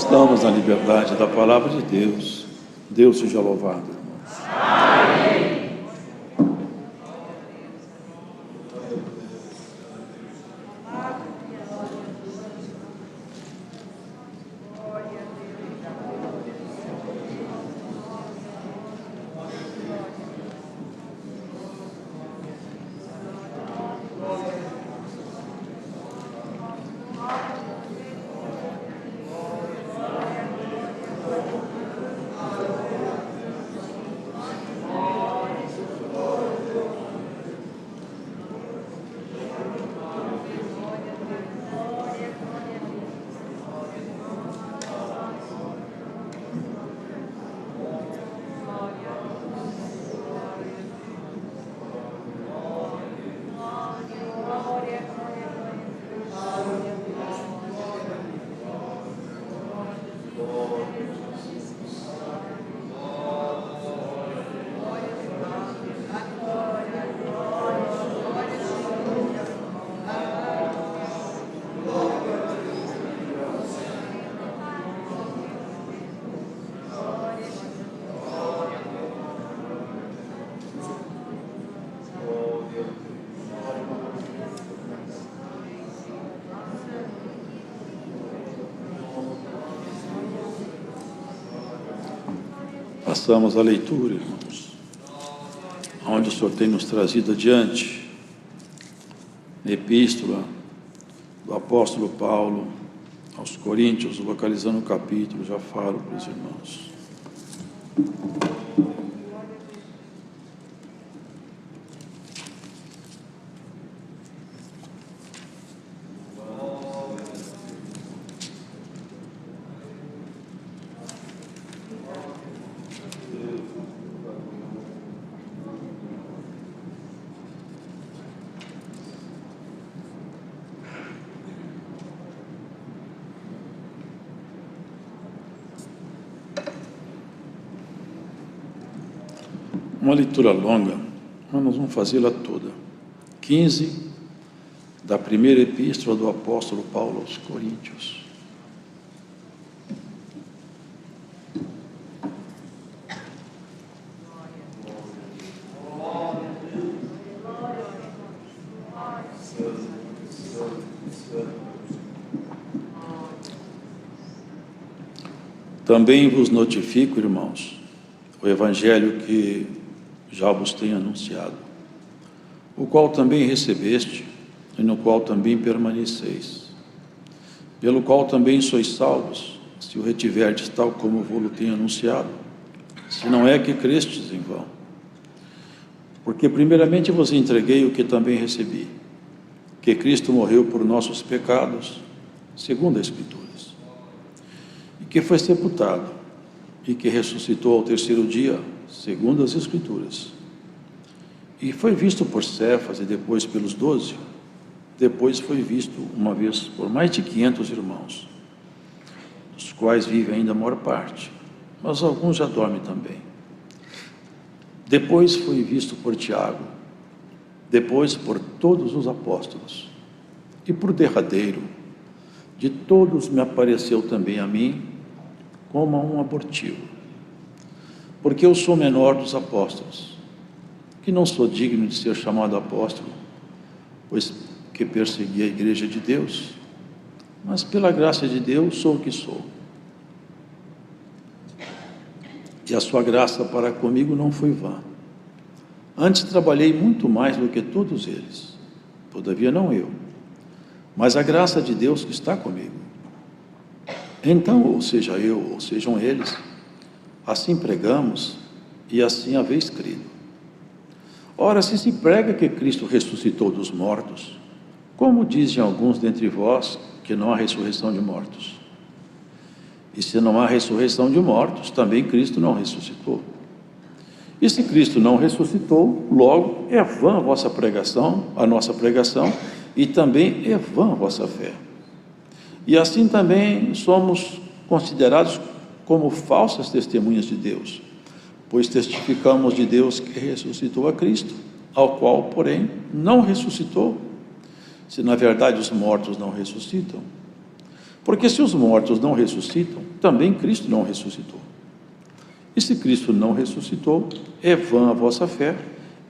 Estamos na liberdade da palavra de Deus. Deus seja louvado, irmãos. Amém. Passamos a leitura, irmãos, onde o Senhor tem nos trazido adiante a epístola do apóstolo Paulo aos Coríntios, localizando o capítulo, já falo para os irmãos. Uma leitura longa, mas nós vamos fazê-la toda. 15 da primeira epístola do apóstolo Paulo aos Coríntios. Também vos notifico, irmãos, o evangelho que já vos tenho anunciado, o qual também recebeste, e no qual também permaneceis, pelo qual também sois salvos, se o retiverdes tal como vos tenho anunciado, se não é que crestes em vão. Porque primeiramente vos entreguei o que também recebi, que Cristo morreu por nossos pecados, segundo as Escrituras, e que foi sepultado, e que ressuscitou ao terceiro dia, segundo as Escrituras, e foi visto por Cefas e depois pelos 12, depois foi visto uma vez por mais de 500 irmãos, dos quais vive ainda a maior parte, mas alguns já dormem também. Depois foi visto por Tiago, depois por todos os apóstolos, e por derradeiro, de todos me apareceu também a mim, como a um abortivo, porque eu sou menor dos apóstolos, que não sou digno de ser chamado apóstolo, pois que persegui a igreja de Deus, mas pela graça de Deus sou o que sou. E a sua graça para comigo não foi vã. Antes trabalhei muito mais do que todos eles, todavia não eu, mas a graça de Deus que está comigo. Então, ou seja eu, ou sejam eles, assim pregamos e assim haveis crido. Ora, se se prega que Cristo ressuscitou dos mortos, como dizem alguns dentre vós que não há ressurreição de mortos? E se não há ressurreição de mortos, também Cristo não ressuscitou. E se Cristo não ressuscitou, logo é vã a vossa pregação, a nossa pregação, e também é vã a vossa fé. E assim também somos considerados como falsas testemunhas de Deus, pois testificamos de Deus que ressuscitou a Cristo, ao qual, porém, não ressuscitou, se na verdade os mortos não ressuscitam. Porque se os mortos não ressuscitam, também Cristo não ressuscitou. E se Cristo não ressuscitou, é vã a vossa fé,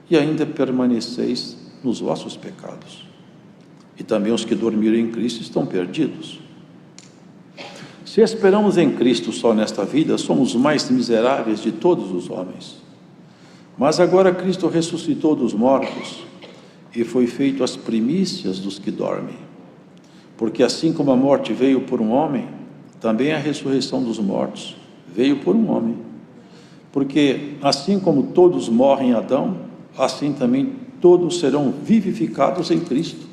e ainda permaneceis nos vossos pecados. E também os que dormiram em Cristo estão perdidos. Se esperamos em Cristo só nesta vida, somos os mais miseráveis de todos os homens. Mas agora Cristo ressuscitou dos mortos e foi feito as primícias dos que dormem. Porque assim como a morte veio por um homem, também a ressurreição dos mortos veio por um homem. Porque assim como todos morrem em Adão, assim também todos serão vivificados em Cristo.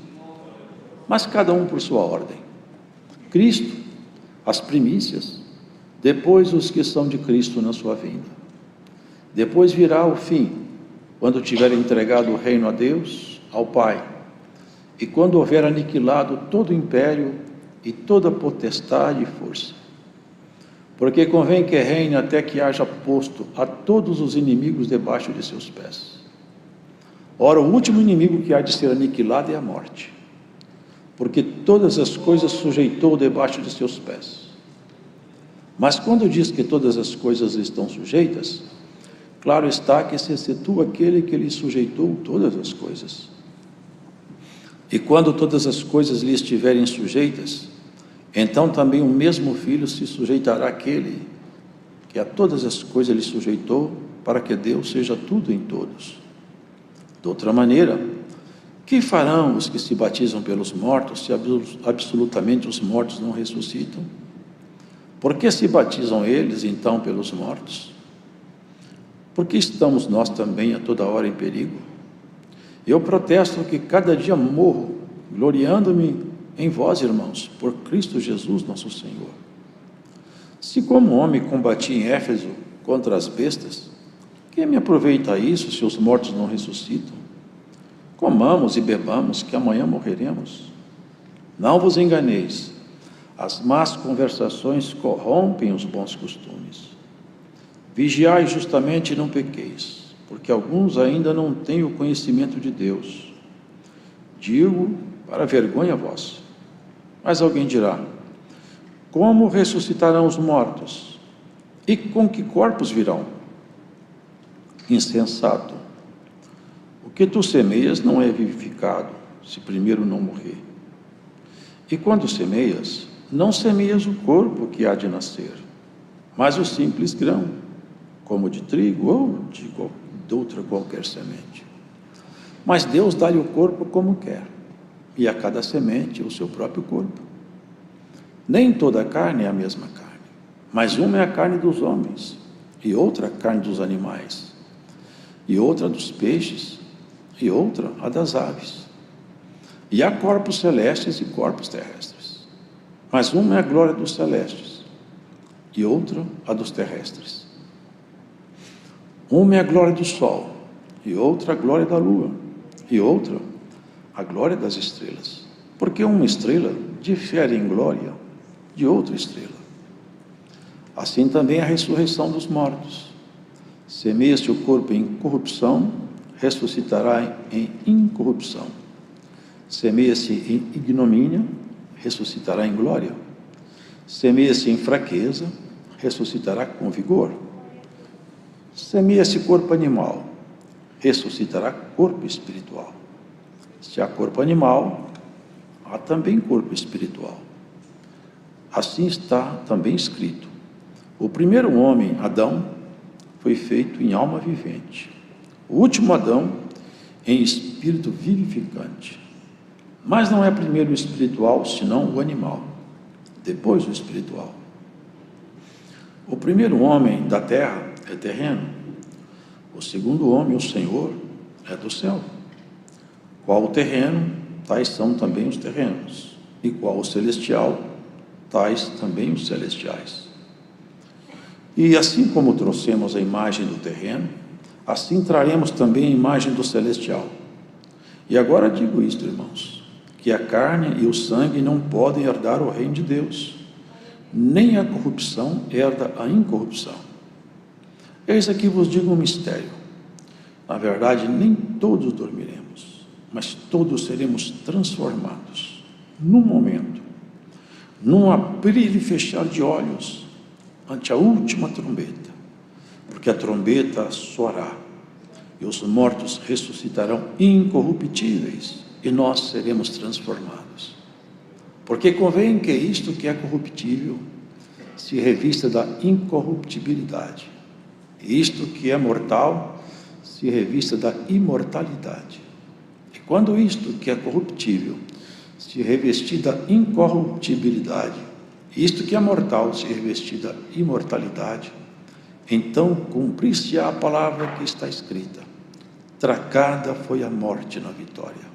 Mas cada um por sua ordem. Cristo, as primícias, depois os que são de Cristo na sua vinda. Depois virá o fim, quando tiver entregado o reino a Deus, ao Pai, e quando houver aniquilado todo o império e toda potestade e força. Porque convém que reine até que haja posto a todos os inimigos debaixo de seus pés. Ora, o último inimigo que há de ser aniquilado é a morte, porque todas as coisas sujeitou debaixo de seus pés. Mas quando diz que todas as coisas lhe estão sujeitas, claro está que se excetua aquele que lhe sujeitou todas as coisas. E quando todas as coisas lhe estiverem sujeitas, então também o mesmo Filho se sujeitará àquele que a todas as coisas lhe sujeitou, para que Deus seja tudo em todos. De outra maneira, que farão os que se batizam pelos mortos, se absolutamente os mortos não ressuscitam? Por que se batizam eles, então, pelos mortos? Porque estamos nós também a toda hora em perigo? Eu protesto que cada dia morro, gloriando-me em vós, irmãos, por Cristo Jesus nosso Senhor. Se como homem combati em Éfeso contra as bestas, que me aproveita isso se os mortos não ressuscitam? Comamos e bebamos, que amanhã morreremos. Não vos enganeis, as más conversações corrompem os bons costumes. Vigiai justamente e não pequeis, porque alguns ainda não têm o conhecimento de Deus. Digo para vergonha vossa. Mas alguém dirá: como ressuscitarão os mortos? E com que corpos virão? Insensato! O que tu semeias não é vivificado, se primeiro não morrer. E quando semeias, não semeias o corpo que há de nascer, mas o simples grão, como de trigo ou de outra qualquer semente. Mas Deus dá-lhe o corpo como quer, e a cada semente o seu próprio corpo. Nem toda a carne é a mesma carne, mas uma é a carne dos homens, e outra a carne dos animais, e outra dos peixes, e outra a das aves. E há corpos celestes e corpos terrestres, mas uma é a glória dos celestes, e outra a dos terrestres. Uma é a glória do sol, e outra a glória da lua, e outra a glória das estrelas, porque uma estrela difere em glória de outra estrela. Assim também a ressurreição dos mortos. Semeia-se o corpo em corrupção, ressuscitará em incorrupção. Semeia-se em ignomínia, ressuscitará em glória. Semeia-se em fraqueza, ressuscitará com vigor. Semeia-se corpo animal, ressuscitará corpo espiritual. Se há corpo animal, há também corpo espiritual. Assim está também escrito: o primeiro homem, Adão, foi feito em alma vivente. O último Adão, em espírito vivificante. Mas não é primeiro o espiritual, senão o animal, depois o espiritual. O primeiro homem da terra é terreno. O segundo homem, o Senhor, é do céu. Qual o terreno, tais são também os terrenos. E qual o celestial, tais também os celestiais. E assim como trouxemos a imagem do terreno, assim traremos também a imagem do celestial. E agora digo isto, irmãos, que a carne e o sangue não podem herdar o reino de Deus, nem a corrupção herda a incorrupção. Eis aqui vos digo um mistério. Na verdade, nem todos dormiremos, mas todos seremos transformados, num momento, num abrir e fechar de olhos, ante a última trombeta, porque a trombeta soará, e os mortos ressuscitarão incorruptíveis, e nós seremos transformados. Porque convém que isto que é corruptível se revista da incorruptibilidade, e isto que é mortal se revista da imortalidade. E quando isto que é corruptível se revestir da incorruptibilidade, e isto que é mortal se revestir da imortalidade, então cumprir-se-á a palavra que está escrita: tracada foi a morte na vitória.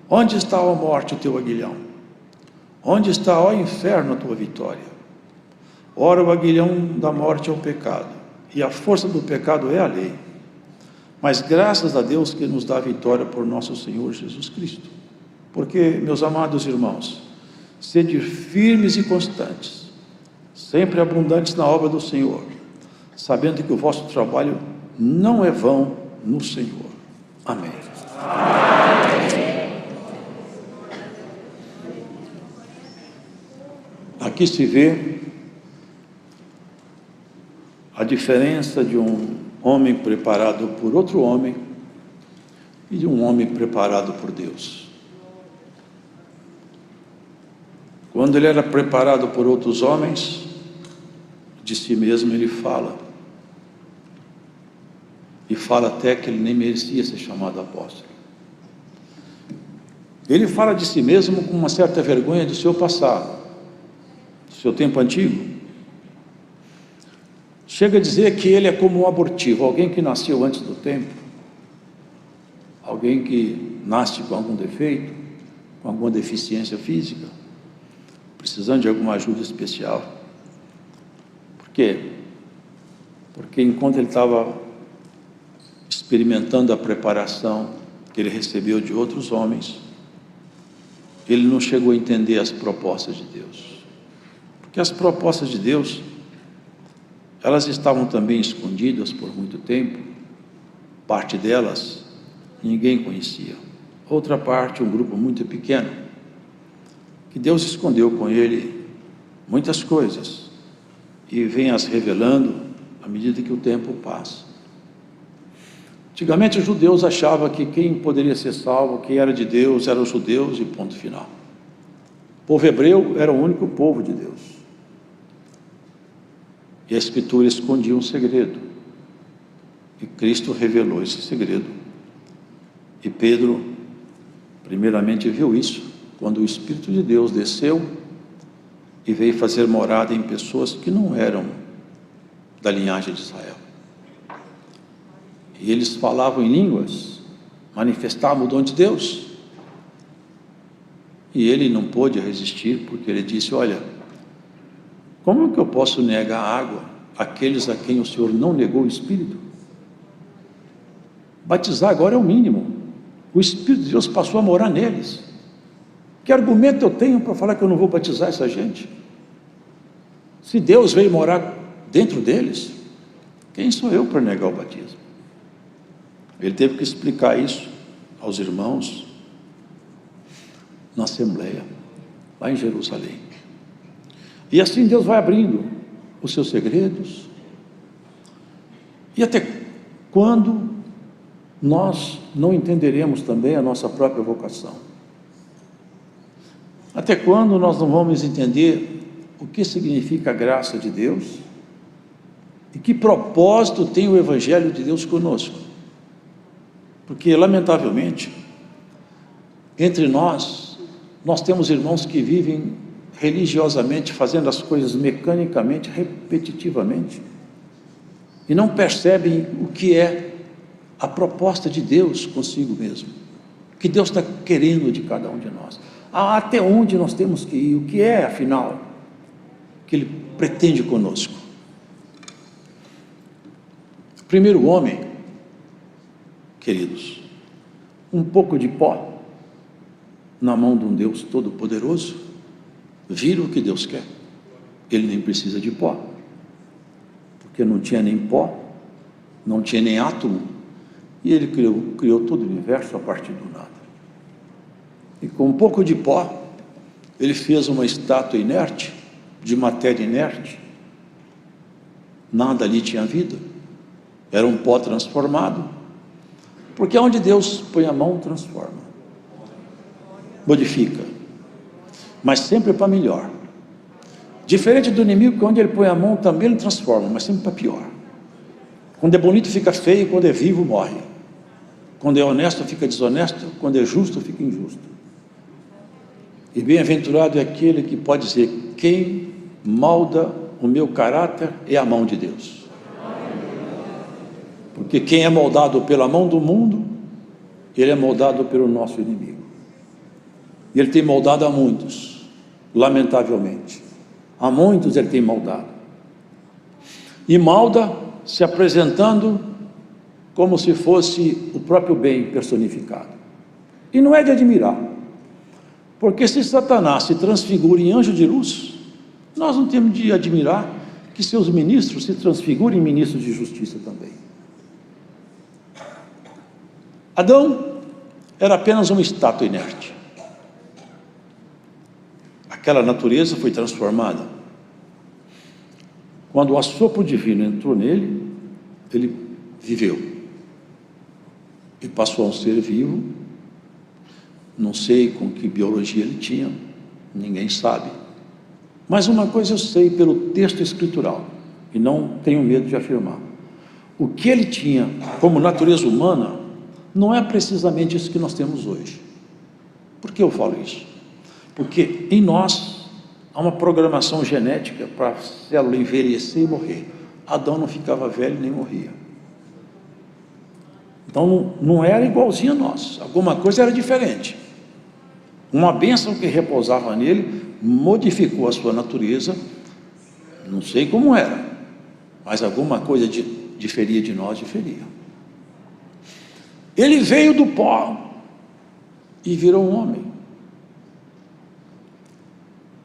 Onde está, ó morte, o teu aguilhão? Onde está, ó inferno, a tua vitória? Ora, o aguilhão da morte é o pecado, e a força do pecado é a lei. Mas graças a Deus que nos dá a vitória por nosso Senhor Jesus Cristo. Porque, meus amados irmãos, sede firmes e constantes, sempre abundantes na obra do Senhor, sabendo que o vosso trabalho não é vão no Senhor. Amém. Aqui se vê a diferença de um homem preparado por outro homem e de um homem preparado por Deus. Quando ele era preparado por outros homens, de si mesmo ele fala. E fala até que ele nem merecia ser chamado apóstolo. Ele fala de si mesmo com uma certa vergonha do seu passado, do seu tempo antigo. Chega a dizer que ele é como um abortivo, alguém que nasceu antes do tempo, alguém que nasce com algum defeito, com alguma deficiência física, precisando de alguma ajuda especial. Por quê? Porque enquanto ele estava experimentando a preparação que ele recebeu de outros homens, ele não chegou a entender as propostas de Deus. Porque as propostas de Deus, elas estavam também escondidas por muito tempo. Parte delas ninguém conhecia, outra parte, um grupo muito pequeno, que Deus escondeu com ele muitas coisas e vem as revelando à medida que o tempo passa. Antigamente os judeus achavam que quem poderia ser salvo, quem era de Deus, eram os judeus e ponto final. O povo hebreu era o único povo de Deus. E a Escritura escondia um segredo, e Cristo revelou esse segredo. E Pedro, primeiramente, viu isso, quando o Espírito de Deus desceu e veio fazer morada em pessoas que não eram da linhagem de Israel. E eles falavam em línguas, manifestavam o dom de Deus. E ele não pôde resistir, porque ele disse: olha, como que eu posso negar água àqueles a quem o Senhor não negou o Espírito? Batizar agora é o mínimo. O Espírito de Deus passou a morar neles. Que argumento eu tenho para falar que eu não vou batizar essa gente? Se Deus veio morar dentro deles, quem sou eu para negar o batismo? Ele teve que explicar isso aos irmãos na Assembleia, lá em Jerusalém. E assim Deus vai abrindo os seus segredos. E até quando nós não entenderemos também a nossa própria vocação? Até quando nós não vamos entender o que significa a graça de Deus? E que propósito tem o Evangelho de Deus conosco? Porque, lamentavelmente, entre nós temos irmãos que vivem religiosamente, fazendo as coisas mecanicamente, repetitivamente, e não percebem o que é a proposta de Deus consigo mesmo, o que Deus está querendo de cada um de nós, até onde nós temos que ir, o que é, afinal, que Ele pretende conosco. O primeiro homem, queridos, um pouco de pó na mão de um Deus todo-poderoso, vira o que Deus quer. Ele nem precisa de pó, porque não tinha nem pó, não tinha nem átomo, e Ele criou todo o universo a partir do nada. E com um pouco de pó, Ele fez uma estátua inerte, de matéria inerte. Nada ali tinha vida. Era um pó transformado. Porque onde Deus põe a mão, transforma. Modifica. Mas sempre para melhor. Diferente do inimigo, que onde ele põe a mão, também ele transforma, mas sempre para pior. Quando é bonito, fica feio. Quando é vivo, morre. Quando é honesto, fica desonesto. Quando é justo, fica injusto. E bem-aventurado é aquele que pode dizer: quem molda o meu caráter é a mão de Deus. Porque quem é moldado pela mão do mundo, ele é moldado pelo nosso inimigo. E ele tem moldado a muitos, lamentavelmente. A muitos ele tem moldado. E molda se apresentando como se fosse o próprio bem personificado. E não é de admirar. Porque se Satanás se transfigura em anjo de luz, nós não temos de admirar que seus ministros se transfigurem em ministros de justiça também. Adão era apenas uma estátua inerte. Aquela natureza foi transformada. Quando o assopro divino entrou nele, ele viveu. E passou a um ser vivo. Não sei com que biologia ele tinha, ninguém sabe. Mas uma coisa eu sei pelo texto escritural, e não tenho medo de afirmar. O que ele tinha como natureza humana, não é precisamente isso que nós temos hoje. Por que eu falo isso? Porque em nós há uma programação genética para a célula envelhecer e morrer. Adão não ficava velho nem morria. Então não era igualzinho a nós, alguma coisa era diferente. Uma bênção que repousava nele modificou a sua natureza, não sei como era, mas alguma coisa diferia de nós, diferia. Ele veio do pó e virou um homem.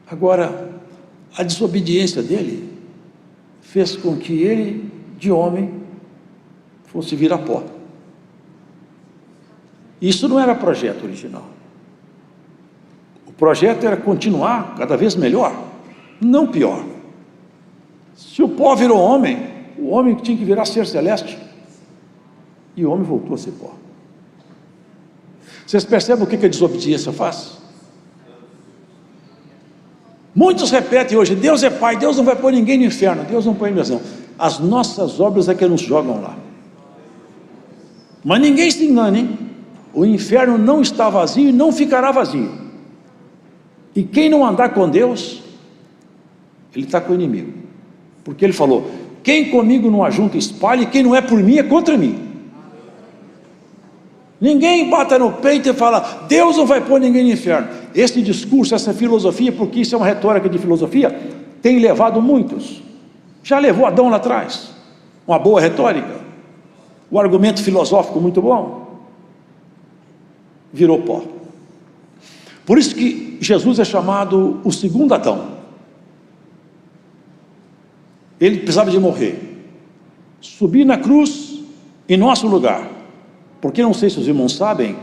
Agora, a desobediência dele fez com que ele, de homem, fosse virar pó. Isso não era projeto original. O projeto era continuar cada vez melhor, não pior. Se o pó virou homem, o homem tinha que virar ser celeste. E o homem voltou a ser pó. Vocês percebem o que a desobediência faz? Muitos repetem hoje: Deus é Pai, Deus não vai pôr ninguém no inferno. Deus não põe mesmo, não. As nossas obras é que nos jogam lá. Mas ninguém se engane, hein? O inferno não está vazio e não ficará vazio. E quem não andar com Deus, ele está com o inimigo. Porque ele falou: quem comigo não ajunta espalha, e quem não é por mim é contra mim. Ninguém bata no peito e fala: Deus não vai pôr ninguém no inferno. Esse discurso, essa filosofia, porque isso é uma retórica de filosofia, tem levado muitos. Já levou Adão lá atrás. Uma boa retórica. O argumento filosófico muito bom. Virou pó. Por isso que Jesus é chamado o segundo Adão. Ele precisava de morrer, subir na cruz em nosso lugar. Porque não sei se os irmãos sabem,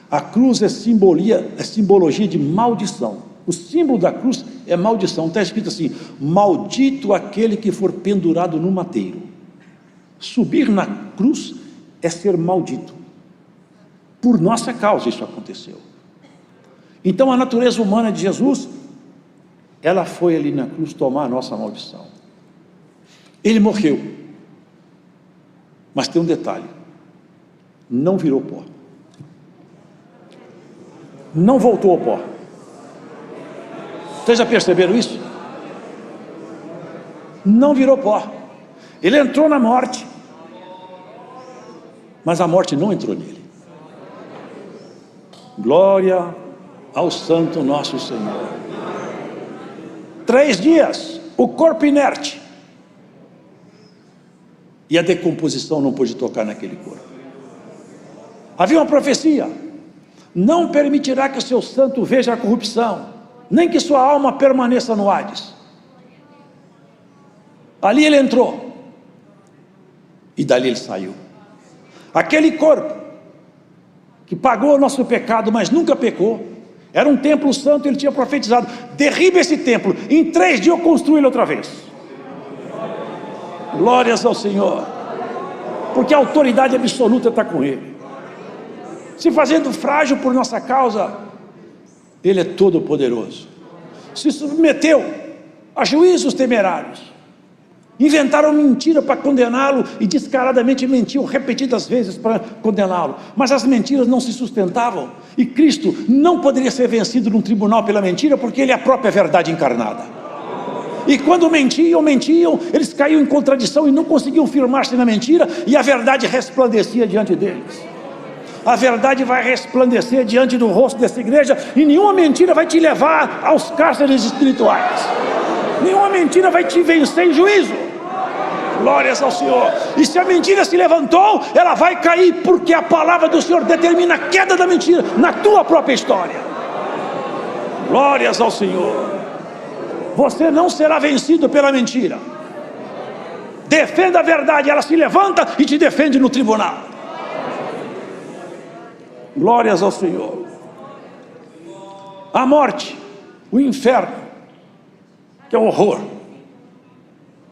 a cruz é simbologia de maldição. O símbolo da cruz é maldição. Está escrito assim: maldito aquele que for pendurado no madeiro. Subir na cruz é ser maldito. Por nossa causa isso aconteceu. Então a natureza humana de Jesus, ela foi ali na cruz tomar a nossa maldição. Ele morreu. Mas tem um detalhe: não virou pó. Não voltou ao pó. Vocês já perceberam isso? Não virou pó. Ele entrou na morte, mas a morte não entrou nele. Glória ao Santo nosso Senhor. 3 dias, o corpo inerte, e a decomposição não pôde tocar naquele corpo. Havia uma profecia: não permitirá que o seu santo veja a corrupção, nem que sua alma permaneça no Hades. Ali ele entrou, e dali ele saiu. Aquele corpo que pagou o nosso pecado, mas nunca pecou, Era um templo santo, ele tinha profetizado: derriba esse templo, em 3 dias eu construo ele outra vez. Glórias ao Senhor, porque a autoridade absoluta está com ele. Se fazendo frágil por nossa causa, ele é todo poderoso. Se submeteu a juízos temerários, inventaram mentira para condená-lo e descaradamente mentiu repetidas vezes para condená-lo, mas as mentiras não se sustentavam, e Cristo não poderia ser vencido num tribunal pela mentira, porque ele é a própria verdade encarnada. E quando mentiam, eles caíam em contradição e não conseguiam firmar-se na mentira, e a verdade resplandecia diante deles. A verdade vai resplandecer diante do rosto dessa igreja, e nenhuma mentira vai te levar aos cárceres espirituais, nenhuma mentira vai te vencer em juízo. Glórias ao Senhor. E se a mentira se levantou, ela vai cair, porque a palavra do Senhor determina a queda da mentira na tua própria história. Glórias ao Senhor. Você não será vencido pela mentira. Defenda a verdade, ela se levanta e te defende no tribunal. Glórias ao Senhor. A morte, o inferno, que é o horror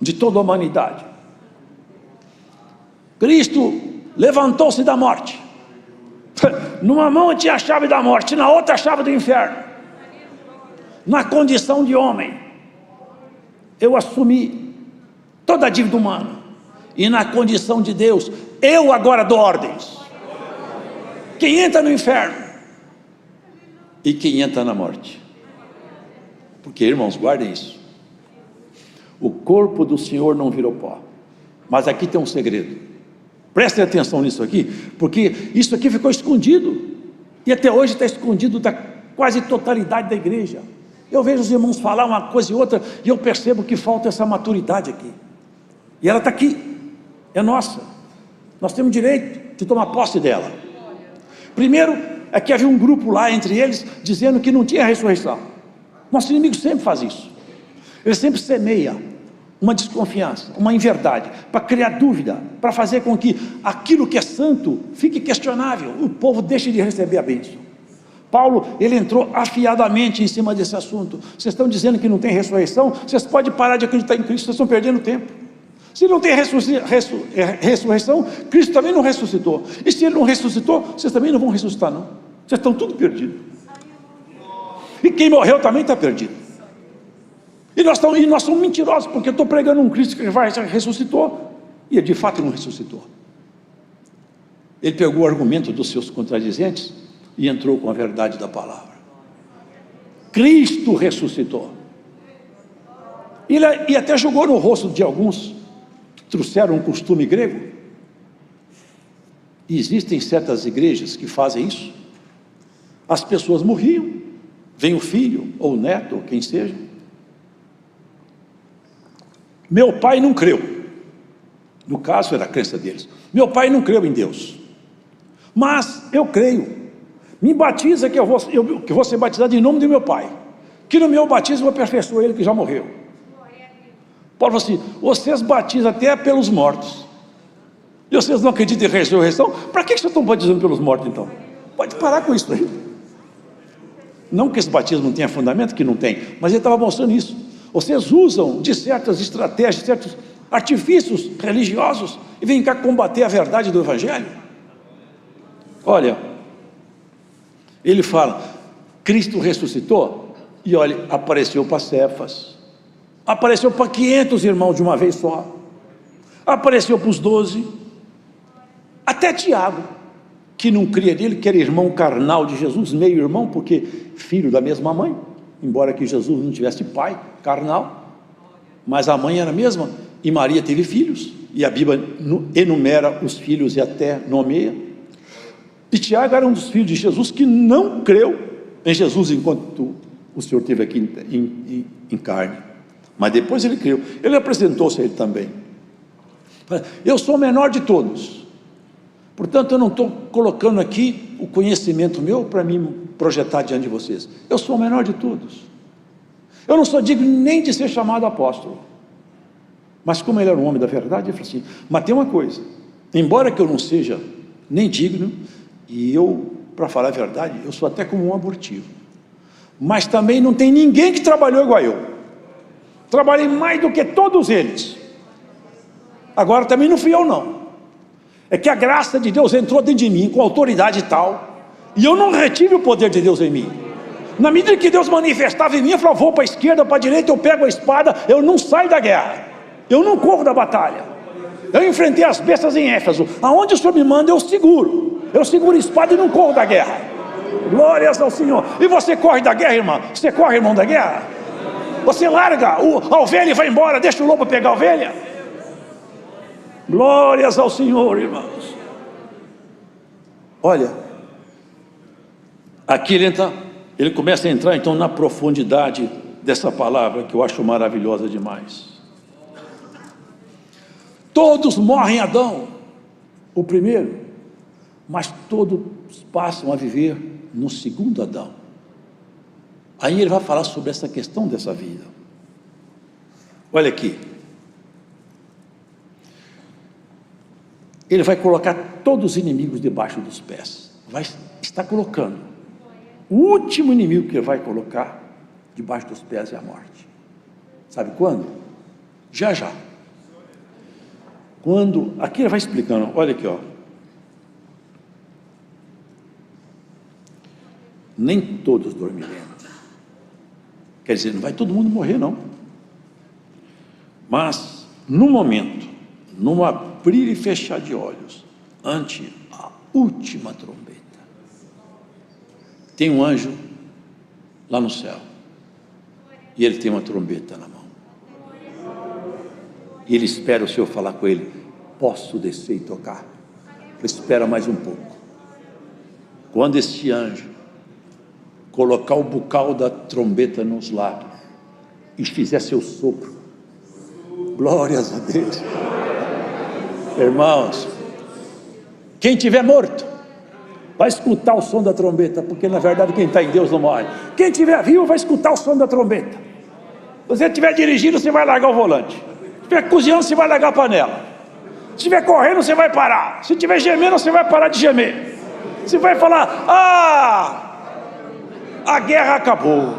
de toda a humanidade. Cristo levantou-se da morte. Numa mão tinha a chave da morte, na outra a chave do inferno. Na condição de homem, eu assumi toda a dívida humana, e na condição de Deus, eu agora dou ordens. Quem entra no inferno e quem entra na morte. Porque, irmãos, guardem isso: o corpo do Senhor não virou pó. Mas aqui tem um segredo, prestem atenção nisso aqui, porque isso aqui ficou escondido, e até hoje está escondido da quase totalidade da igreja. Eu vejo os irmãos falar uma coisa e outra, e eu percebo que falta essa maturidade aqui, e ela está aqui, é nossa, nós temos direito de tomar posse dela. Primeiro, é que havia um grupo lá entre eles, dizendo que não tinha ressurreição. Nosso inimigo sempre faz isso, ele sempre semeia uma desconfiança, uma inverdade, para criar dúvida, para fazer com que aquilo que é santo fique questionável, o povo deixe de receber a bênção. Paulo, ele entrou afiadamente em cima desse assunto. Vocês estão dizendo que não tem ressurreição? Vocês podem parar de acreditar em Cristo, vocês estão perdendo tempo. Se não tem ressurreição, Cristo também não ressuscitou, e se ele não ressuscitou, vocês também não vão ressuscitar não. Vocês estão tudo perdidos, e quem morreu também está perdido. E nós somos mentirosos, porque eu estou pregando um Cristo que ressuscitou, e de fato não ressuscitou. Ele pegou o argumento dos seus contradizentes e entrou com a verdade da palavra. Cristo ressuscitou. E até jogou no rosto de alguns que trouxeram um costume grego. E existem certas igrejas que fazem isso. As pessoas morriam, vem o filho, ou o neto, ou quem seja. Meu pai não creu. No caso era a crença deles. Meu pai não creu em Deus, mas eu creio. Me batiza que eu vou ser batizado em nome do meu pai, que no meu batismo eu aperfeiçoo ele que já morreu. Paulo falou assim: vocês batizam até pelos mortos, e vocês não acreditam em ressurreição? Para que vocês estão batizando pelos mortos então? Pode parar com isso aí. Não que esse batismo não tenha fundamento, que não tem, mas ele estava mostrando isso. Vocês usam de certas estratégias, certos artifícios religiosos, e vêm cá combater a verdade do Evangelho. Olha, ele fala: Cristo ressuscitou, e olha, apareceu para Cefas, apareceu para 500 irmãos de uma vez só, apareceu para os 12, até Tiago, que não cria nele, que era irmão carnal de Jesus, meio irmão, porque filho da mesma mãe, embora que Jesus não tivesse pai carnal, mas a mãe era a mesma, e Maria teve filhos, e a Bíblia enumera os filhos e até nomeia. E Tiago era um dos filhos de Jesus que não creu em Jesus enquanto o Senhor esteve aqui em carne, mas depois ele creu. Ele apresentou-se a ele também. Eu sou o menor de todos, portanto eu não estou colocando aqui o conhecimento meu para me projetar diante de vocês. Eu sou o menor de todos, eu não sou digno nem de ser chamado apóstolo. Mas como ele era um homem da verdade, ele falou assim: mas tem uma coisa, embora que eu não seja nem digno, e eu, para falar a verdade, eu sou até como um abortivo, mas também não tem ninguém que trabalhou igual eu. Trabalhei mais do que todos eles. Agora também não fui eu não. É que a graça de Deus entrou dentro de mim com autoridade tal, e eu não retive o poder de Deus em mim. Na medida que Deus manifestava em mim, eu falava, vou para a esquerda, para a direita, eu pego a espada, eu não saio da guerra, eu não corro da batalha. Eu enfrentei as bestas em Éfeso, aonde o Senhor me manda eu seguro a espada e não corro da guerra. Glórias ao Senhor. E você corre da guerra, irmão? Você corre, irmão, da guerra? Você larga a ovelha e vai embora, deixa o lobo pegar a ovelha? Glórias ao Senhor, irmãos. Olha, aqui ele começa a entrar então na profundidade dessa palavra que eu acho maravilhosa demais. Todos morrem em Adão, o primeiro, mas todos passam a viver no segundo Adão. Aí ele vai falar sobre essa questão dessa vida. Olha aqui. Ele vai colocar todos os inimigos debaixo dos pés. Está colocando. O último inimigo que ele vai colocar debaixo dos pés é a morte. Sabe quando? Já. Aqui ele vai explicando, olha aqui, ó. Nem todos dormiremos. Quer dizer, não vai todo mundo morrer, não. Mas, no momento, num abrir e fechar de olhos, ante a última trombeta, tem um anjo lá no céu, e ele tem uma trombeta na mão, e ele espera o Senhor falar com ele, posso descer e tocar? Espera mais um pouco. Quando este anjo colocar o bucal da trombeta nos lábios e fizer seu sopro, glórias a Deus, irmãos, quem tiver morto vai escutar o som da trombeta, porque na verdade quem está em Deus não morre. Quem tiver vivo vai escutar o som da trombeta. Se você estiver dirigindo, você vai largar o volante. Se estiver cozinhando, você vai largar a panela. Se estiver correndo, você vai parar. Se estiver gemendo, você vai parar de gemer. Você vai falar, a guerra acabou.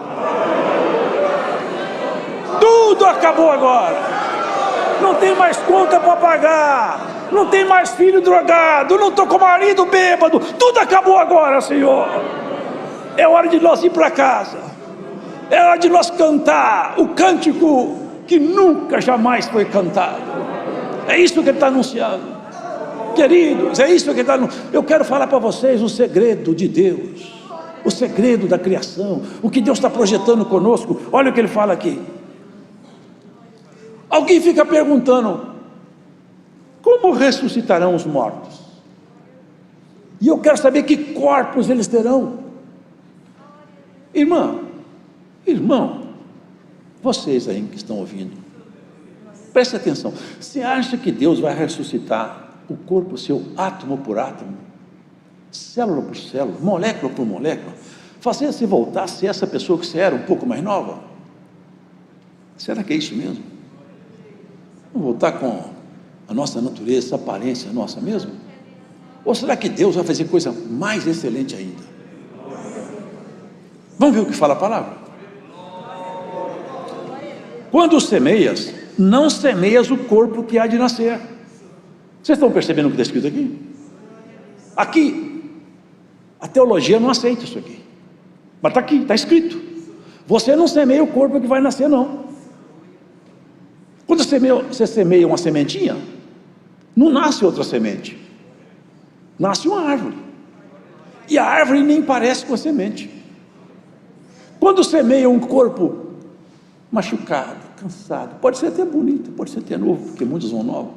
Tudo acabou agora. Não tem mais conta para pagar. Não tem mais filho drogado. Não estou com marido bêbado. Tudo acabou agora, Senhor. É hora de nós ir para casa. É hora de nós cantar o cântico que nunca, jamais foi cantado. É isso que ele está anunciando. Queridos, é isso que ele está anunciando. Eu quero falar para vocês o segredo de Deus. O segredo da criação, o que Deus está projetando conosco. Olha o que ele fala aqui. Alguém fica perguntando, como ressuscitarão os mortos? E eu quero saber que corpos eles terão. Irmão, vocês aí que estão ouvindo, preste atenção. Você acha que Deus vai ressuscitar o corpo seu átomo por átomo? Célula por célula, molécula por molécula, fazer você voltar a ser essa pessoa que você era um pouco mais nova? Será que é isso mesmo? Vamos voltar com a nossa natureza, essa aparência nossa mesmo? Ou será que Deus vai fazer coisa mais excelente ainda? Vamos ver o que fala a palavra? Quando semeias, não semeias o corpo que há de nascer. Vocês estão percebendo o que está escrito aqui? Aqui a teologia não aceita isso aqui, mas está aqui, está escrito. Você não semeia o corpo que vai nascer, não. Quando você semeia uma sementinha, não nasce outra semente, nasce uma árvore, e a árvore nem parece com a semente. Quando semeia um corpo machucado, cansado, pode ser até bonito, pode ser até novo, porque muitos vão novos,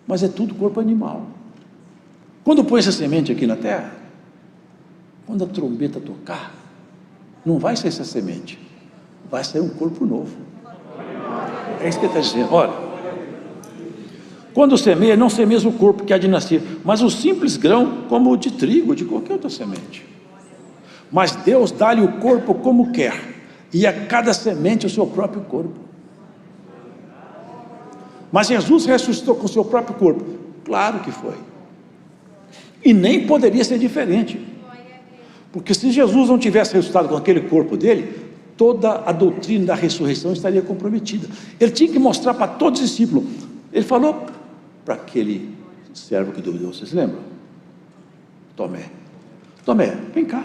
mas é tudo corpo animal. Quando põe essa semente aqui na terra, quando a trombeta tocar, não vai ser essa semente, vai ser um corpo novo. É isso que ele está dizendo. Olha, quando semeia, não semeia o corpo que há de nascer, mas o simples grão, como o de trigo, de qualquer outra semente. Mas Deus dá-lhe o corpo como quer, e a cada semente o seu próprio corpo. Mas Jesus ressuscitou com o seu próprio corpo? Claro que foi. E nem poderia ser diferente. Porque se Jesus não tivesse ressuscitado com aquele corpo dele, toda a doutrina da ressurreição estaria comprometida. Ele tinha que mostrar para todos os discípulos. Ele falou para aquele servo que duvidou, vocês lembram? Tomé, vem cá,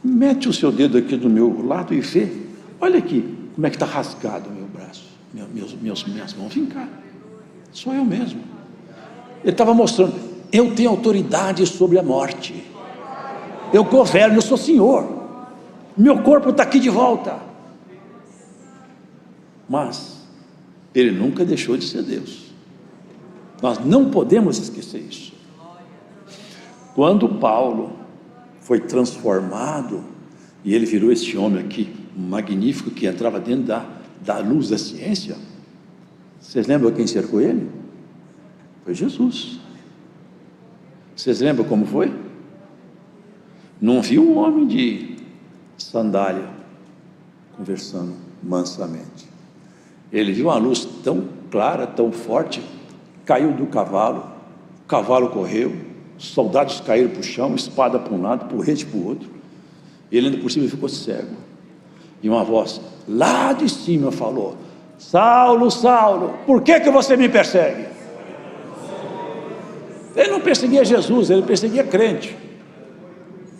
mete o seu dedo aqui do meu lado e vê, olha aqui, como é que está rasgado o meu braço, minhas mãos, vem cá, sou eu mesmo. Ele estava mostrando, eu tenho autoridade sobre a morte, eu governo, eu sou Senhor, meu corpo está aqui de volta. Mas ele nunca deixou de ser Deus. Nós não podemos esquecer isso. Quando Paulo foi transformado, e ele virou esse homem aqui, magnífico, que entrava dentro da luz da ciência, vocês lembram quem cercou ele? Foi Jesus. Vocês lembram como foi? Não viu um homem de sandália conversando mansamente. Ele viu uma luz tão clara, tão forte, caiu do cavalo, o cavalo correu, os soldados caíram para o chão, espada para um lado, porrete para o outro, ele ainda por cima ficou cego, e uma voz lá de cima falou: Saulo, Saulo, por que você me persegue? Ele não perseguia Jesus, ele perseguia crente.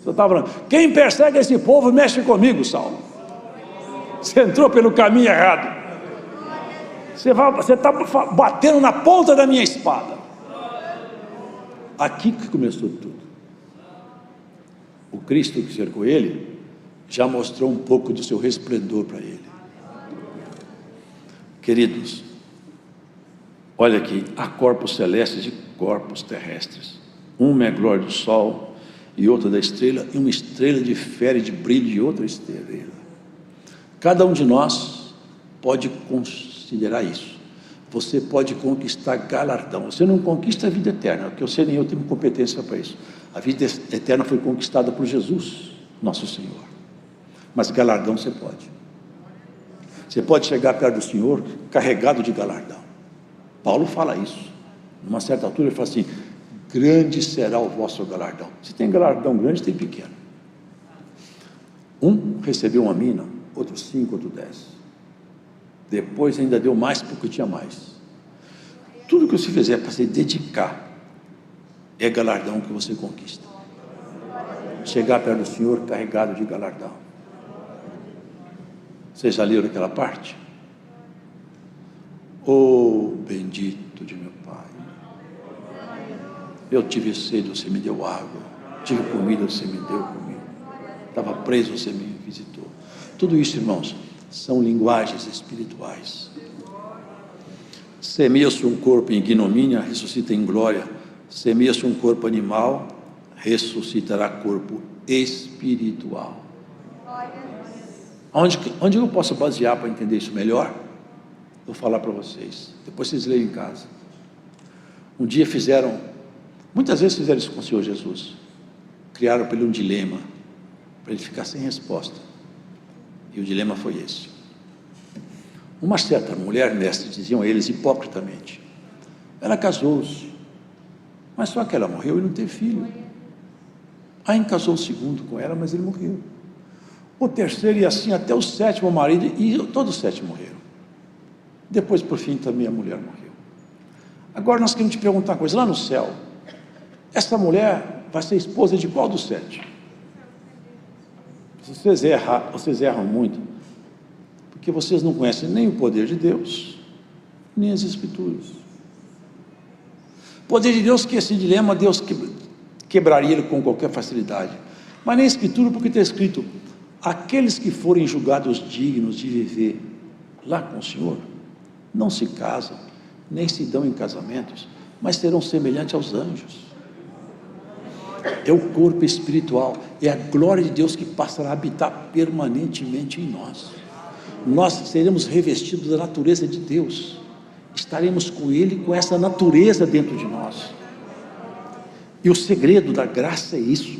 Você estava falando, quem persegue esse povo mexe comigo, Saulo. Você entrou pelo caminho errado, você está batendo na ponta da minha espada. Aqui que começou tudo. O Cristo que cercou ele já mostrou um pouco do seu resplendor para ele. Queridos, olha aqui, há corpos celestes e corpos terrestres. Um é glória do sol e outra da estrela, e uma estrela difere de brilho de outra estrela. Cada um de nós pode considerar isso. Você pode conquistar galardão. Você não conquista a vida eterna, porque você nem eu temos competência para isso. A vida eterna foi conquistada por Jesus, nosso Senhor. Mas galardão você pode. Você pode chegar perto do Senhor carregado de galardão. Paulo fala isso. Numa certa altura ele fala assim: grande será o vosso galardão. Se tem galardão grande, tem pequeno. Um recebeu uma mina, outro 5, outro 10. Depois ainda deu mais porque tinha mais. Tudo que você fizer para se dedicar é galardão que você conquista. Chegar perto do Senhor carregado de galardão. Vocês já leram aquela parte? Oh, bendito de meu Pai, eu tive sede, você me deu água, tive comida, você me deu comida, estava preso, você me visitou. Tudo isso, irmãos, são linguagens espirituais. Semeia-se um corpo em ignomínia, ressuscita em glória. Semeia-se um corpo animal, ressuscitará corpo espiritual. Onde eu posso basear para entender isso melhor? Vou falar para vocês, depois vocês leem em casa. Um dia muitas vezes fizeram isso com o Senhor Jesus. Criaram para ele um dilema, para ele ficar sem resposta. E o dilema foi esse. Uma certa mulher, mestre, diziam eles hipocritamente, ela casou-se, mas só que ela morreu e não teve filho. Aí casou o segundo com ela, mas ele morreu. O terceiro, e assim até o sétimo marido, e todos os 7 morreram. Depois, por fim, também a mulher morreu. Agora nós queremos te perguntar uma coisa, lá no céu, essa mulher vai ser esposa de qual dos 7? Vocês erram muito, porque vocês não conhecem nem o poder de Deus, nem as Escrituras. O poder de Deus, que esse dilema, Deus quebraria ele com qualquer facilidade, mas nem a Escritura, porque está escrito: aqueles que forem julgados dignos de viver lá com o Senhor, não se casam, nem se dão em casamentos, mas serão semelhantes aos anjos. É o corpo espiritual, é a glória de Deus que passará a habitar permanentemente em nós. Nós seremos revestidos da natureza de Deus, estaremos com Ele, com essa natureza dentro de nós. E o segredo da graça é isso,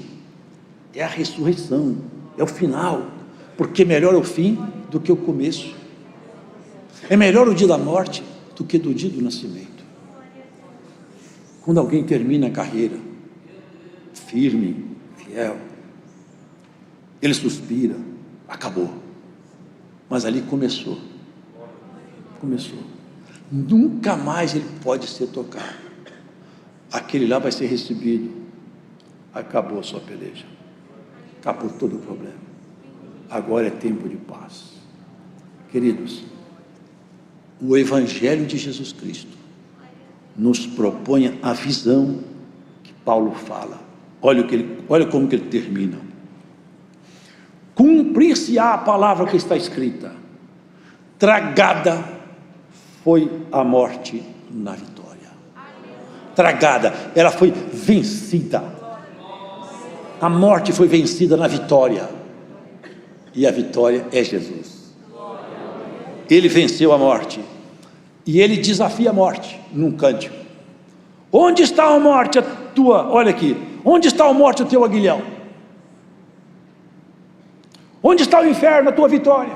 é a ressurreição, é o final, porque melhor é o fim do que o começo. É melhor o dia da morte do que do dia do nascimento. Quando alguém termina a carreira firme, fiel, Ele suspira, acabou. Mas ali começou. Nunca mais ele pode ser tocado. Aquele lá vai ser recebido. Acabou a sua peleja. Acabou todo o problema. Agora é tempo de paz. Queridos, o Evangelho de Jesus Cristo nos propõe a visão que Paulo fala. Olha como que ele termina. Cumprir-se-á a palavra que está escrita: tragada foi a morte na vitória. Tragada, ela foi vencida. A morte foi vencida na vitória. E a vitória é Jesus. Ele venceu a morte. E ele desafia a morte num cântico. Onde está a morte, a tua? Olha aqui. Onde está a morte, o teu aguilhão? Onde está o inferno, a tua vitória?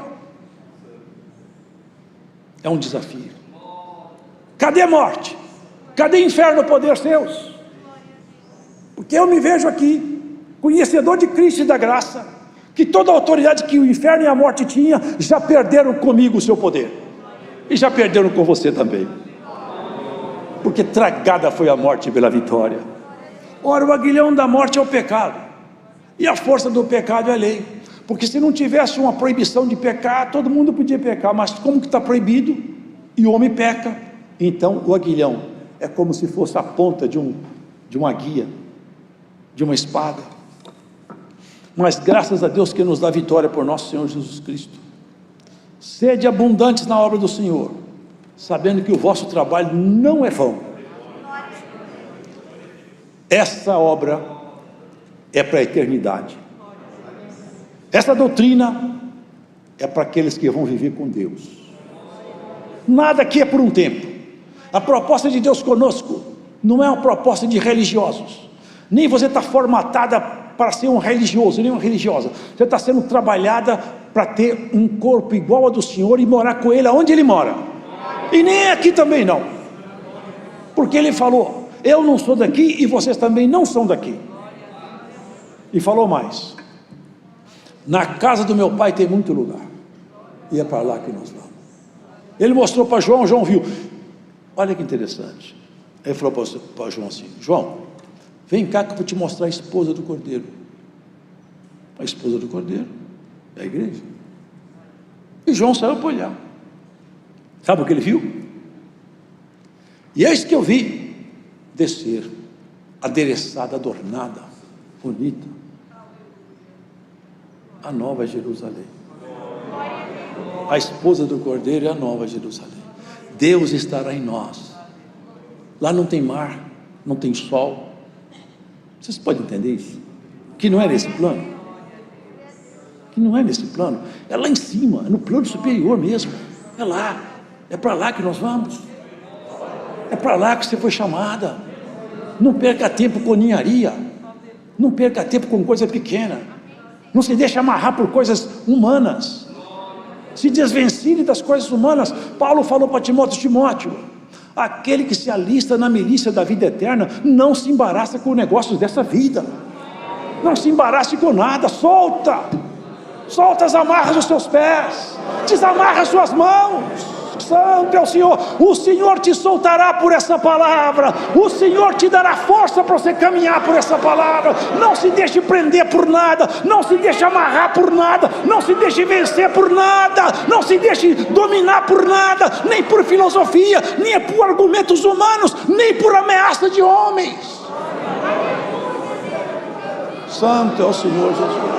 É um desafio. Cadê a morte? Cadê inferno, poder seus? Porque eu me vejo aqui, conhecedor de Cristo e da graça, que toda a autoridade que o inferno e a morte tinha, já perderam comigo o seu poder. E já perderam com você também. Porque tragada foi a morte pela vitória. Ora, o aguilhão da morte é o pecado. E a força do pecado é a lei. Porque se não tivesse uma proibição de pecar, todo mundo podia pecar. Mas como que está proibido e o homem peca, então o aguilhão é como se fosse a ponta de uma guia, de uma espada. Mas graças a Deus que nos dá vitória por nosso Senhor Jesus Cristo. Sede abundantes na obra do Senhor, sabendo que o vosso trabalho não é vão. Essa obra é para a eternidade. Essa doutrina é para aqueles que vão viver com Deus. Nada aqui é por um tempo. A proposta de Deus conosco não é uma proposta de religiosos. Nem você está formatada para ser um religioso, nem uma religiosa. Você está sendo trabalhada para ter um corpo igual ao do Senhor e morar com Ele aonde Ele mora. E nem aqui também não. Porque Ele falou: eu não sou daqui e vocês também não são daqui. E falou mais: na casa do meu pai tem muito lugar. E é para lá que nós vamos. Ele mostrou para João, João viu. Olha que interessante. Ele falou para João assim: João, vem cá que eu vou te mostrar a esposa do Cordeiro. A esposa do Cordeiro é a igreja. E João saiu para olhar. Sabe o que ele viu? E eis que eu vi descer, adereçada, adornada, bonita, a nova Jerusalém. A esposa do Cordeiro é a nova Jerusalém. Deus estará em nós. Lá não tem mar, não tem sol. Vocês podem entender isso? Que não é nesse plano. Que não é nesse plano. É lá em cima, é no plano superior mesmo. É lá. É para lá que nós vamos. É para lá que você foi chamada. Não perca tempo com ninharia. Não perca tempo com coisa pequena. Não se deixe amarrar por coisas humanas. Se desvencilhe das coisas humanas. Paulo falou para Timóteo: aquele que se alista na milícia da vida eterna não se embaraça com negócios dessa vida. Não se embarace com nada. Solta as amarras dos seus pés, desamarra as suas mãos. Santo é o Senhor. O Senhor te soltará por essa palavra. O Senhor te dará força para você caminhar por essa palavra. Não se deixe prender por nada. Não se deixe amarrar por nada. Não se deixe vencer por nada. Não se deixe dominar por nada. Nem por filosofia, nem por argumentos humanos, nem por ameaça de homens. Santo é o Senhor Jesus.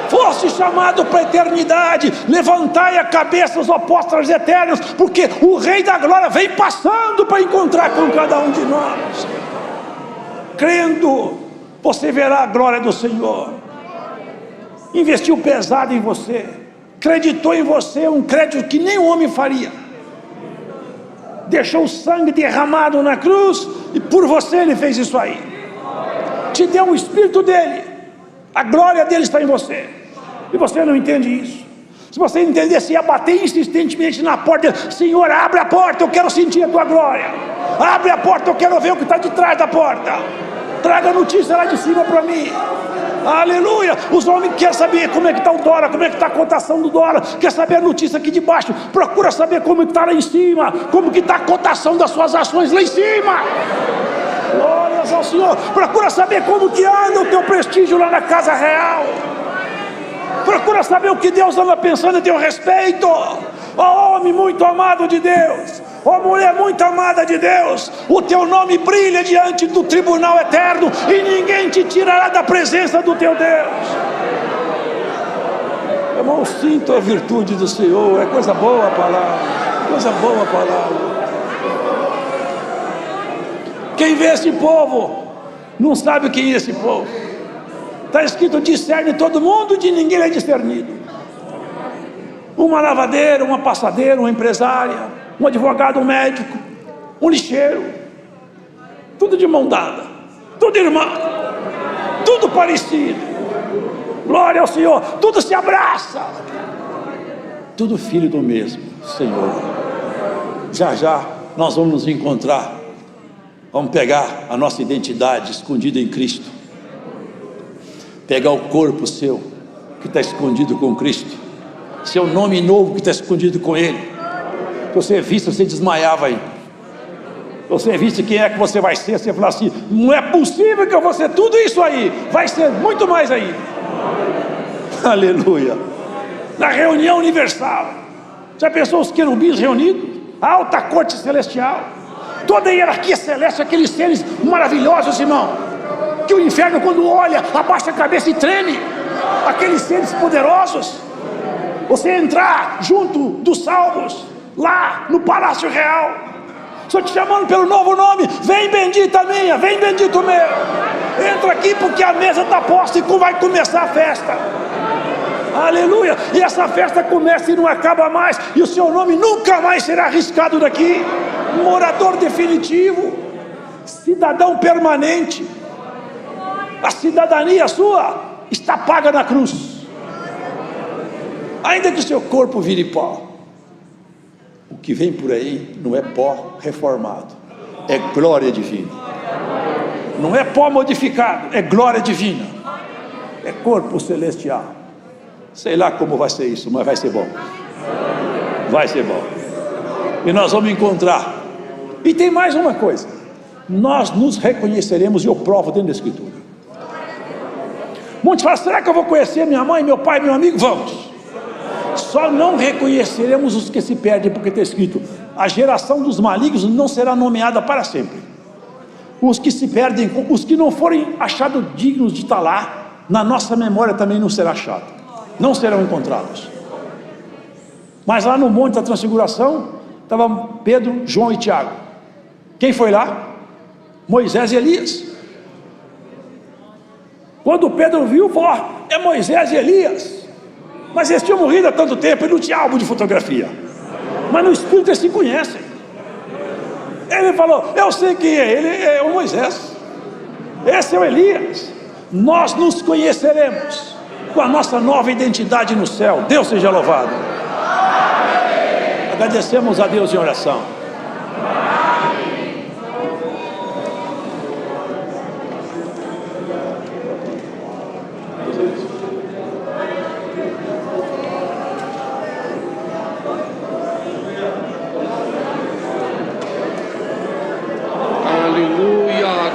Fosse chamado para a eternidade. Levantai a cabeça, os apóstolos eternos, porque o Rei da Glória vem passando para encontrar com cada um de nós. Crendo, você verá a glória do Senhor. Investiu pesado em você, creditou em você um crédito que nem o homem faria. Deixou o sangue derramado na cruz e por você ele fez isso aí. Te deu o Espírito dele. A glória dele está em você. E você não entende isso. Se você entendesse, ia bater insistentemente na porta: Senhor, abre a porta, eu quero sentir a tua glória. Abre a porta, eu quero ver o que está de trás da porta. Traga notícia lá de cima para mim. Aleluia. Os homens querem saber como é que está o dólar, como é que está a cotação do dólar, quer saber a notícia aqui de baixo, procura saber como está lá em cima, como que está a cotação das suas ações lá em cima. Glórias ao Senhor. Procura saber como que anda o teu prestígio lá na casa real. Procura saber o que Deus anda pensando a teu respeito. Ó homem muito amado de Deus, ó mulher muito amada de Deus, o teu nome brilha diante do tribunal eterno e ninguém te tirará da presença do teu Deus. Irmão, sinto a virtude do Senhor. É coisa boa a palavra, coisa boa a palavra. Quem vê esse povo não sabe quem é esse povo. Está escrito: discerne todo mundo, de ninguém é discernido. Uma lavadeira, uma passadeira, uma empresária, um advogado, um médico, um lixeiro, tudo de mão dada, tudo irmão, tudo parecido. Glória ao Senhor, tudo se abraça, tudo filho do mesmo Senhor. Já já nós vamos nos encontrar, vamos pegar a nossa identidade escondida em Cristo, pegar o corpo seu que está escondido com Cristo, seu nome novo que está escondido com Ele. Se você visse, você desmaiava aí. Se você visse quem é que você vai ser, você fala assim: não é possível que eu vou ser tudo isso aí, vai ser muito mais aí. Aleluia. Na reunião universal, já pensou os querubins reunidos? A alta corte celestial, toda a hierarquia celeste, aqueles seres maravilhosos, irmão, que o inferno quando olha, abaixa a cabeça e treme. Aqueles seres poderosos. Você entrar junto dos salvos, lá no Palácio Real, estou te chamando pelo novo nome. Vem bendita minha, vem bendito meu. Entra aqui porque a mesa está posta e vai começar a festa. Aleluia. E essa festa começa e não acaba mais, e o seu nome nunca mais será arriscado daqui. Morador definitivo, cidadão permanente. A cidadania sua está paga na cruz. Ainda que o seu corpo vire pó, o que vem por aí não é pó reformado, é glória divina. Não é pó modificado, é glória divina, é corpo celestial. Sei lá como vai ser isso, mas vai ser bom. Vai ser bom. E nós vamos encontrar. E tem mais uma coisa: nós nos reconheceremos, e eu provo dentro da Escritura. Muitos falam: será que eu vou conhecer minha mãe, meu pai, meu amigo? Vamos. Só não reconheceremos os que se perdem, porque está escrito: a geração dos malignos não será nomeada para sempre. Os que se perdem, os que não forem achados dignos de estar lá, na nossa memória também não será achado, não serão encontrados. Mas lá no Monte da Transfiguração estavam Pedro, João e Tiago. Quem foi lá? Moisés e Elias. Quando Pedro viu, falou: é Moisés e Elias. Mas eles tinham morrido há tanto tempo, ele não tinha álbum de fotografia, mas no Espírito eles se conhecem. Ele falou: eu sei quem é, ele é o Moisés, esse é o Elias. Nós nos conheceremos com a nossa nova identidade no céu. Deus seja louvado. Agradecemos a Deus em oração.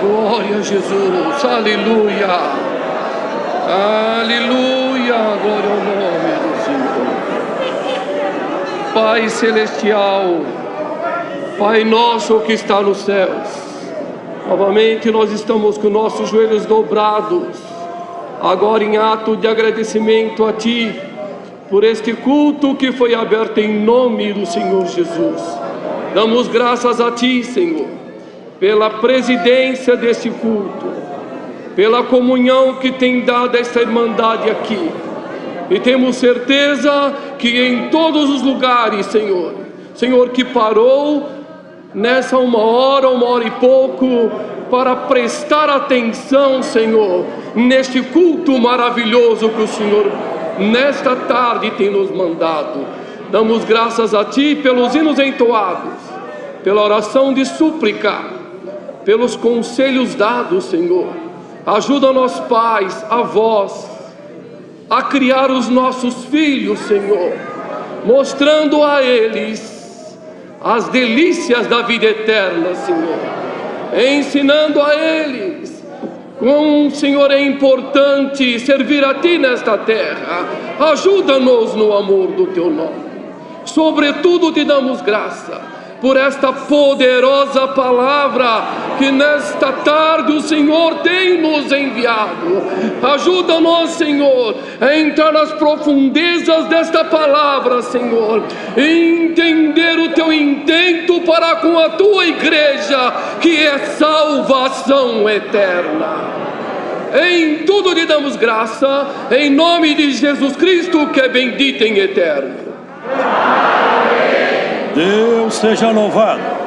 Glória a Jesus, aleluia, aleluia, glória ao nome do Senhor. Pai celestial, Pai nosso que está nos céus, novamente nós estamos com nossos joelhos dobrados, agora em ato de agradecimento a Ti, por este culto que foi aberto em nome do Senhor Jesus. Damos graças a Ti, Senhor, pela presidência deste culto, pela comunhão que tem dado esta irmandade aqui, e temos certeza que em todos os lugares, Senhor que parou nessa uma hora e pouco, para prestar atenção, Senhor, neste culto maravilhoso que o Senhor nesta tarde tem nos mandado. Damos graças a Ti pelos hinos entoados, pela oração de súplica, pelos conselhos dados, Senhor, Ajuda-nos, pais, avós, a criar os nossos filhos, Senhor, mostrando a eles as delícias da vida eterna, Senhor, ensinando a eles como, Senhor, é importante servir a Ti nesta terra. Ajuda-nos no amor do Teu nome. Sobretudo te damos graça por esta poderosa palavra que nesta tarde o Senhor tem nos enviado. Ajuda-nos, Senhor, a entrar nas profundezas desta palavra, Senhor, e entender o Teu intento para com a Tua igreja, que é salvação eterna. Em tudo lhe damos graça, em nome de Jesus Cristo, que é bendito em eterno. Deus seja louvado.